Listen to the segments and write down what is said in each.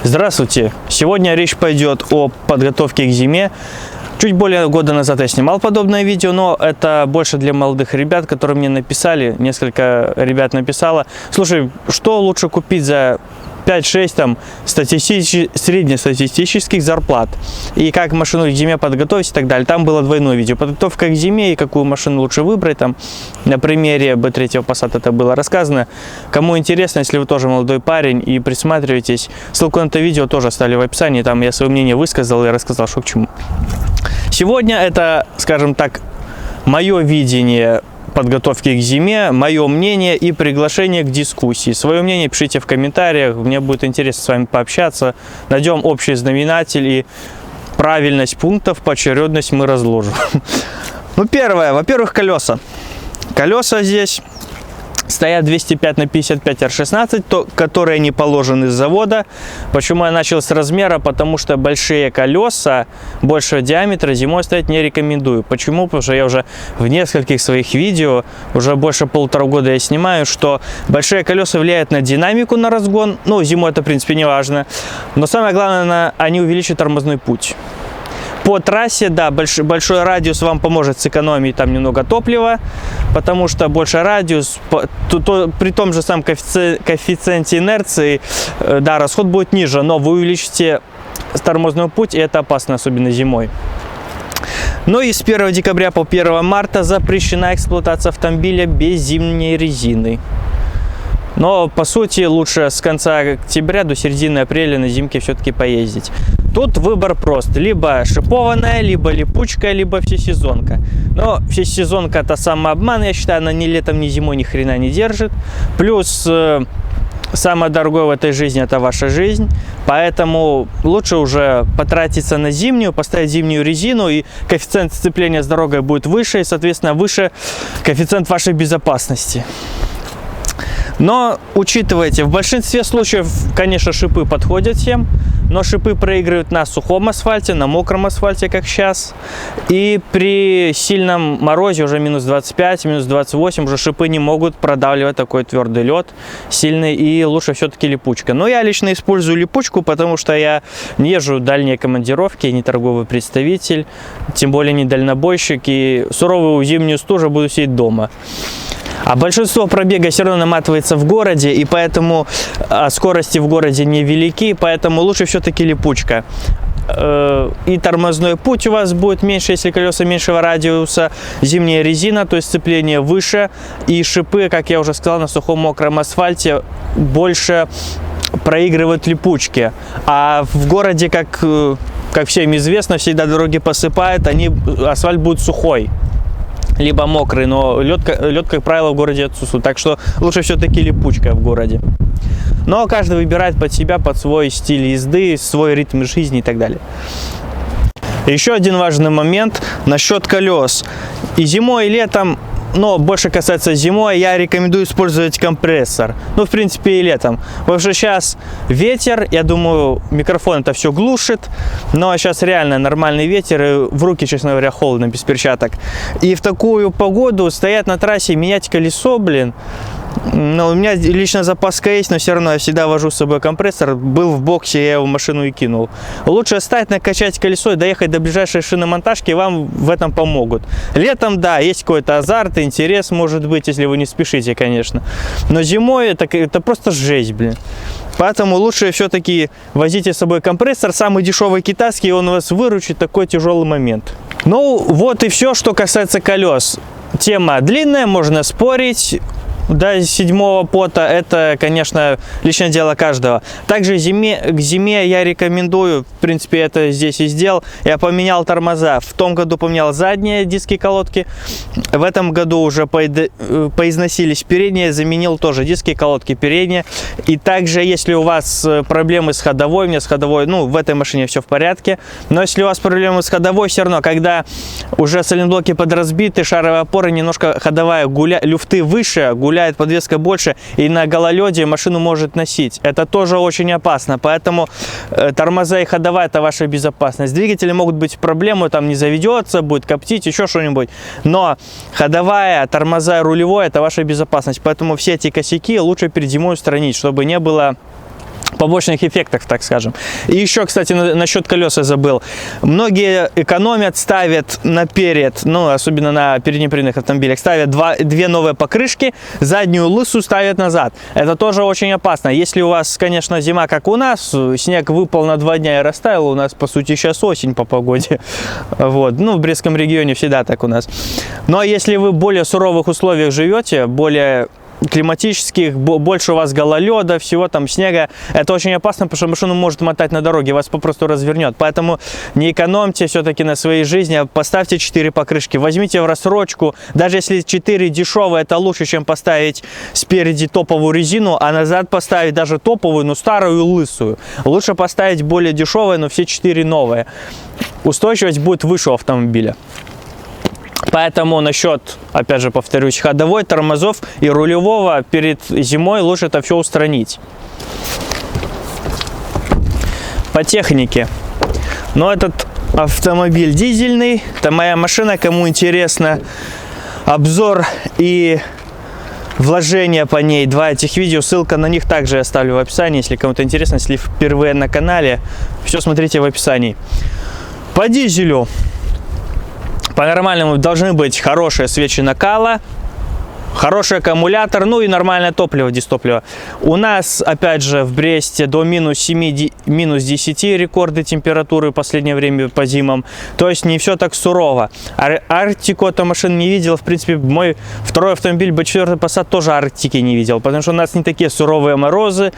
Здравствуйте! Сегодня речь пойдет о подготовке к зиме. Чуть более года назад я снимал подобное видео, но это больше для молодых ребят, которые мне написали, несколько ребят написало: слушай, что лучше купить за 5-6 там среднестатистических зарплат, и как машину к зиме подготовить и так далее. Там было двойное видео: подготовка к зиме и какую машину лучше выбрать. Там на примере B3 Passat это было рассказано. Кому интересно, если вы тоже молодой парень и присматриваетесь, ссылку на это видео тоже оставлю в описании. Там я свое мнение высказал и рассказал, что к чему. Сегодня это, скажем так, мое видение подготовки к зиме, мое мнение и приглашение к дискуссии. Свое мнение пишите в комментариях, мне будет интересно с вами пообщаться. Найдем общий знаменатель, и правильность пунктов, поочередность мы разложим. Ну, первое, во-первых, колеса. Колеса здесь стоят 205 на 55 R16, которые не положены с завода. Почему я начал с размера? Потому что большие колеса большего диаметра зимой ставить не рекомендую. Почему? Потому что я уже в нескольких своих видео, уже больше 1,5 года я снимаю, что большие колеса влияют на динамику, на разгон. Ну, зимой это, в принципе, не важно. Но самое главное, они увеличат тормозной путь. По трассе, да, большой радиус вам поможет сэкономить там немного топлива, потому что больше радиус, при том же самом коэффициенте инерции, да, расход будет ниже, но вы увеличите тормозной путь, и это опасно, особенно зимой. Ну и с 1 декабря по 1 марта запрещена эксплуатация автомобиля без зимней резины. Но, по сути, лучше с конца октября до середины апреля на зимке все-таки поездить. Тут выбор прост. Либо шипованная, либо липучка, либо всесезонка. Но всесезонка — это самообман. Я считаю, она ни летом, ни зимой ни хрена не держит. Плюс самое дорогое в этой жизни — это ваша жизнь. Поэтому лучше уже потратиться на зимнюю, поставить зимнюю резину, и коэффициент сцепления с дорогой будет выше, и, соответственно, выше коэффициент вашей безопасности. Но учитывайте, в большинстве случаев, конечно, шипы подходят всем, но шипы проигрывают на сухом асфальте, на мокром асфальте, как сейчас. И при сильном морозе, уже минус 25, минус 28, уже шипы не могут продавливать такой твердый лед сильный, и лучше все-таки липучка. Но я лично использую липучку, потому что я не езжу в дальние командировки, не торговый представитель, тем более не дальнобойщик, и суровую зимнюю стужу буду сидеть дома. А большинство пробега все равно наматывается в городе, и поэтому скорости в городе невелики, поэтому лучше все-таки липучка. И тормозной путь у вас будет меньше, если колеса меньшего радиуса, зимняя резина, то есть сцепление выше, и шипы, как я уже сказал, на сухом мокром асфальте больше проигрывают липучки. А в городе, как всем известно, всегда дороги посыпают, асфальт будет сухой, либо мокрый, но лед, как правило, в городе отсутствует. Так что лучше все-таки липучка в городе. Но каждый выбирает под себя, под свой стиль езды, свой ритм жизни и так далее. Еще один важный момент насчет колес. И зимой, и летом, но больше касается зимой, я рекомендую использовать компрессор. Ну, в принципе, и летом. Потому что сейчас ветер, я думаю, микрофон это все глушит. Но сейчас реально нормальный ветер, и в руки, честно говоря, холодно, без перчаток. И в такую погоду стоять на трассе, менять колесо, блин. Ну, у меня лично запаска есть, но все равно я всегда вожу с собой компрессор. Был в боксе, я его в машину и кинул. Лучше стать, накачать колесо и доехать до ближайшей шиномонтажки, вам в этом помогут. Летом, да, есть какой-то азарт, интерес, может быть, если вы не спешите, конечно. Но зимой это просто жесть, блин. Поэтому лучше все-таки возите с собой компрессор, самый дешевый китайский, он вас выручит в такой тяжелый момент. Ну, вот и все, что касается колес. Тема длинная, можно спорить. До 7-го пота это, конечно, личное дело каждого. Также к зиме я рекомендую, в принципе, это здесь и сделал. Я поменял тормоза. В том году поменял задние диски колодки. В этом году уже поизносились передние, заменил тоже диски колодки передние. И также, если у вас проблемы с ходовой, у меня с ходовой, ну, в этой машине все в порядке. Но если у вас проблемы с ходовой, все равно, когда уже сайлентблоки подразбиты, шаровые опоры, немножко ходовая люфты выше, гуляет подвеска больше, и на гололеде машину может носить. Это тоже очень опасно, поэтому тормоза и ходовая — это ваша безопасность. Двигатели могут быть проблемы, там не заведется, будет коптить, еще что-нибудь, но ходовая, тормоза, рулевой — это ваша безопасность, поэтому все эти косяки лучше перед зимой устранить, чтобы не было побочных эффектов, так скажем. И еще, кстати, насчет колес я забыл. Многие экономят, ставят наперед, ну, особенно на переднеприводных автомобилях, ставят две новые покрышки, заднюю лысую ставят назад. Это тоже очень опасно. Если у вас, конечно, зима, как у нас, снег выпал на 2 дня и растаял, у нас, по сути, сейчас осень по погоде. Вот. Ну, в Брестском регионе всегда так у нас. Но если вы в более суровых условиях живете, более климатических, больше у вас гололеда, всего там снега, это очень опасно, потому что машину может мотать на дороге, вас попросту развернет. Поэтому не экономьте все-таки на своей жизни, поставьте 4 покрышки, возьмите в рассрочку. Даже если 4 дешевые, это лучше, чем поставить спереди топовую резину, а назад поставить даже топовую, но старую и лысую. Лучше поставить более дешевые, но все 4 новые. Устойчивость будет выше у автомобиля. Поэтому насчет, опять же повторюсь, ходовой, тормозов и рулевого перед зимой лучше это все устранить. По технике. Но этот автомобиль дизельный, это моя машина, кому интересно обзор и вложения по ней, 2 этих видео, ссылка на них также я оставлю в описании, если кому-то интересно, если впервые на канале, все смотрите в описании. По дизелю. По-нормальному должны быть хорошие свечи накала, хороший аккумулятор, ну и нормальное топливо, дистопливо. У нас, опять же, в Бресте до минус 7, минус 10 рекорды температуры в последнее время по зимам. То есть не все так сурово. Арктику эта машина не видела. В принципе, мой второй автомобиль B4 Passat тоже Арктики не видел, потому что у нас не такие суровые морозы,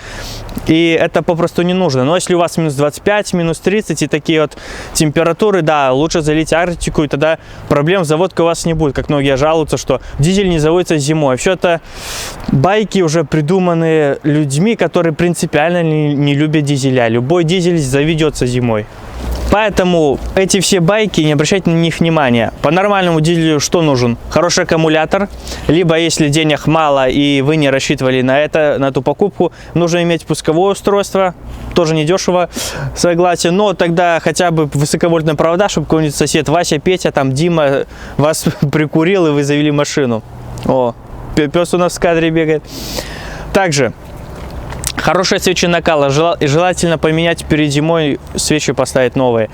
и это попросту не нужно. Но если у вас минус 25, минус 30 и такие вот температуры, да, лучше залить Арктику, и тогда проблем с заводкой у вас не будет. Как многие жалуются, что дизель не заводится зимой. Все это байки уже придуманы людьми, которые принципиально не любят дизеля. Любой дизель заведется зимой. Поэтому эти все байки, не обращайте на них внимания. По нормальному дизелю что нужен? Хороший аккумулятор. Либо если денег мало и вы не рассчитывали на эту покупку, нужно иметь пусковое устройство. Тоже недешево, согласен. Но тогда хотя бы высоковольтные провода, чтобы какой-нибудь сосед Вася, Петя, там Дима вас прикурил и вы завели машину. О, пес у нас в кадре бегает. Также хорошие свечи накала. Желательно поменять перед зимой, свечи поставить новые.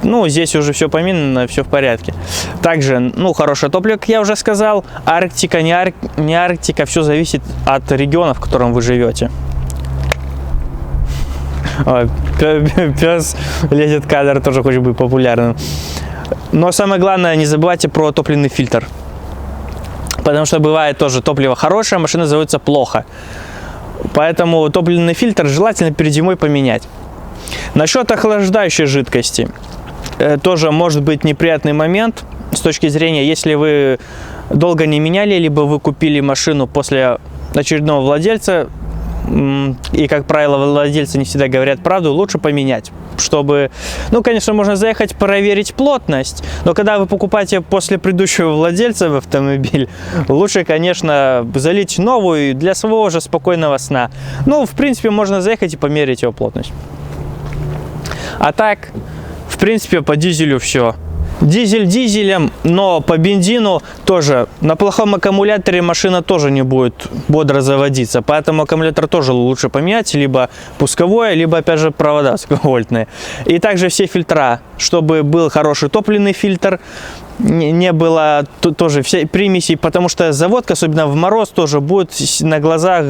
Ну, здесь уже все поменено, все в порядке. Также, ну, хорошее топливо, как я уже сказал. Арктика, не Арктика, все зависит от региона, в котором вы живете. Пес лезет в кадр, тоже хочет быть популярным. Но самое главное, не забывайте про топливный фильтр. Потому что бывает тоже топливо хорошее, машина заводится плохо. Поэтому топливный фильтр желательно перед зимой поменять. Насчет охлаждающей жидкости. Тоже может быть неприятный момент с точки зрения, если вы долго не меняли, либо вы купили машину после очередного владельца, и, как правило, владельцы не всегда говорят правду, лучше поменять, чтобы, ну, конечно, можно заехать проверить плотность, но когда вы покупаете после предыдущего владельца в автомобиль, лучше, конечно, залить новую для своего же спокойного сна. Ну, в принципе, можно заехать и померить его плотность. А так, в принципе, по дизелю все. Дизель дизелем, но по бензину тоже. На плохом аккумуляторе машина тоже не будет бодро заводиться. Поэтому аккумулятор тоже лучше поменять. Либо пусковое, либо опять же провода высоковольтные. И также все фильтра. Чтобы был хороший топливный фильтр. Не было тоже все примесей. Потому что заводка, особенно в мороз, тоже будет на глазах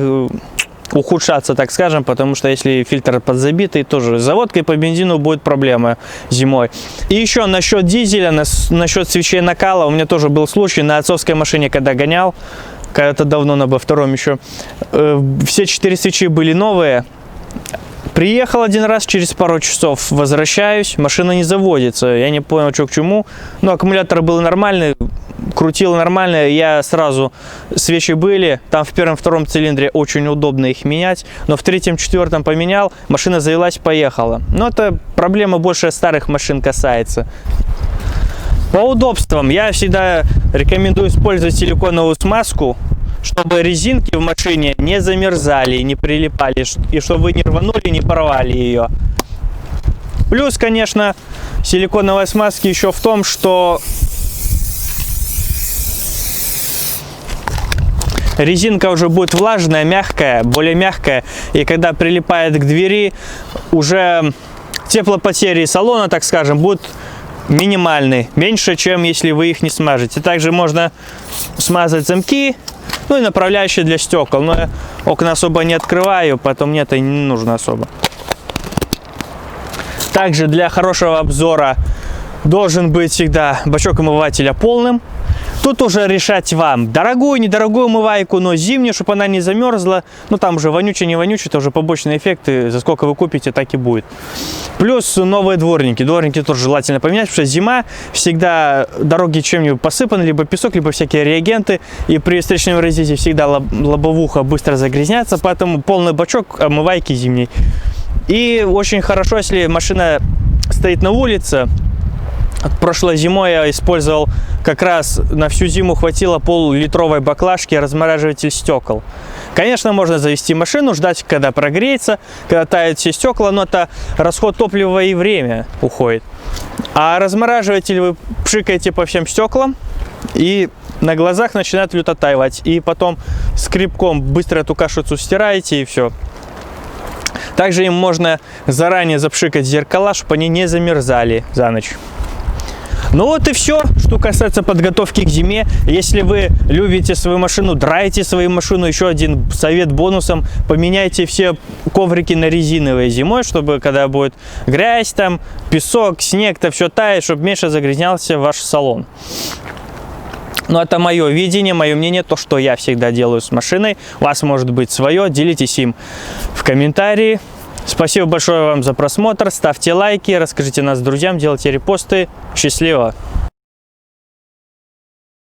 ухудшаться, так скажем, потому что если фильтр подзабитый, тоже с заводкой по бензину будет проблема зимой. И еще насчет дизеля, насчет свечей накала, у меня тоже был случай на отцовской машине, когда гонял, когда-то давно на B2 еще, все 4 свечи были новые. Приехал один раз, через пару часов возвращаюсь, машина не заводится, я не понял, что к чему, но аккумулятор был нормальный, крутил нормально, я сразу, свечи были, там в первом-втором цилиндре очень удобно их менять, но в третьем-четвертом поменял, машина завелась, поехала. Но это проблема больше старых машин касается. По удобствам я всегда рекомендую использовать силиконовую смазку, чтобы резинки в машине не замерзали, не прилипали, и чтобы вы не рванули, не порвали ее. Плюс, конечно, силиконовой смазки еще в том, что резинка уже будет влажная, мягкая, более мягкая. И когда прилипает к двери, уже теплопотери салона, так скажем, будут минимальные. Меньше, чем если вы их не смажете. Также можно смазать замки, ну и направляющие для стекол. Но я окна особо не открываю, поэтому мне это и не нужно особо. Также для хорошего обзора должен быть всегда бачок омывателя полным. Тут уже решать вам, дорогую, недорогую омывайку, но зимнюю, чтобы она не замерзла. Ну там уже вонючий, не вонючий, это уже побочные эффекты. За сколько вы купите, так и будет. Плюс новые дворники. Дворники тоже желательно поменять, потому что зима, всегда дороги чем-нибудь посыпаны, либо песок, либо всякие реагенты. И при встречном разъезде всегда лобовуха быстро загрязняется, поэтому полный бачок омывайки зимней. И очень хорошо, если машина стоит на улице. Прошлой зимой я использовал, как раз на всю зиму хватило пол-литровой баклажки размораживатель стекол. Конечно, можно завести машину, ждать, когда прогреется, когда тают все стекла, но это расход топлива и время уходит. А размораживатель вы пшикаете по всем стеклам, и на глазах начинает люто таивать. И потом скребком быстро эту кашицу стираете, и все. Также им можно заранее запшикать зеркала, чтобы они не замерзали за ночь. Ну вот и все, что касается подготовки к зиме. Если вы любите свою машину, драите свою машину, еще один совет бонусом: поменяйте все коврики на резиновые зимой, чтобы когда будет грязь, там, песок, снег, то все тает, чтобы меньше загрязнялся ваш салон. Но это мое видение, мое мнение, то, что я всегда делаю с машиной. У вас может быть свое, делитесь им в комментарии. Спасибо большое вам за просмотр, ставьте лайки, расскажите нас друзьям, делайте репосты. Счастливо!